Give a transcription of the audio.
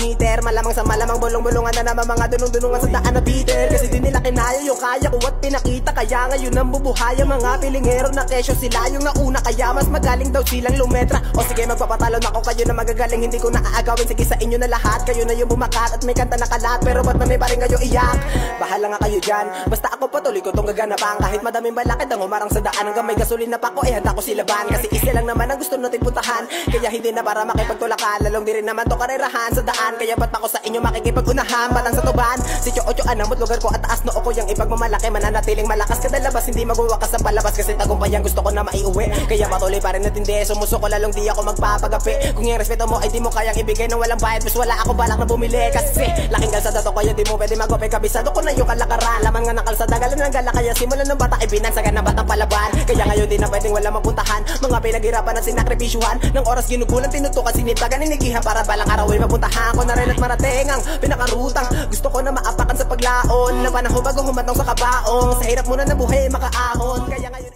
meter. Malamang sa malamang bulong-bulungan na naman mga dunong-dunungan sa daan na bitter. Kasi di nila kinaya yung kaya ko at pinakita, kaya ngayon ang bubuhay ang mga pilingero na kesyo. Sila yung nauna kaya mas magaling daw silang lumetra. O sige magpapatalon ako, kayo na magagaling, hindi ko na aagawin. Sige sa inyo na lahat, kayo na yung bumakat at may kanta na kalat. Pero ba't na may pa rin kayo iyak? Bahala nga kayo dyan, basta ako patuloy ko tong gaganapan. Kahit madaming balakid ang umarang sa daan, hanggang may gasolina pa ko, handa ko silaban. Kasi isa lang naman ang gusto natin puntahan, kaya hindi na para makipagtulakan. Lalong di rin naman to karerahan sa daan, kaya ba't pa ko sa inyo makikipag-unahan? Batang sa tuban, sityo 8 anamot lugar ko at taas noo ko yung ipagmamalaki. Mananatiling malakas kada labas, hindi magwawakas ang palabas. Kasi tagumpay ang gusto ko na maiuwi, kaya patuloy pa rin natindi. Sumusuko lalong di ako magpapagapi. Kung yung respeto mo ay di mo kayang ibigay nang walang bayad, mas wala ako balak na bumili. Kasi laking kalsada to, kaya di mo pwede mag-ope. Kabisado ko na yung kalakaran, laman nga ng kalsada, galing ng gala. Kaya simulan ng bata, ibinagsagan ng batang palaban. Kaya ngayon di na pwedeng wala mapuntahan. Mga pinaghirapan at sinakripisyuhan, ng oras ginugulan, tinutukan, sinitagan, inigihan para balang araw ay mapuntahan ko na rin at marating ang pinakarutang gusto ko na maapakan sa paglaon. Na panahon bago humatong sa kabaong, sa hirap muna na buhay makaahon. Kaya ngayon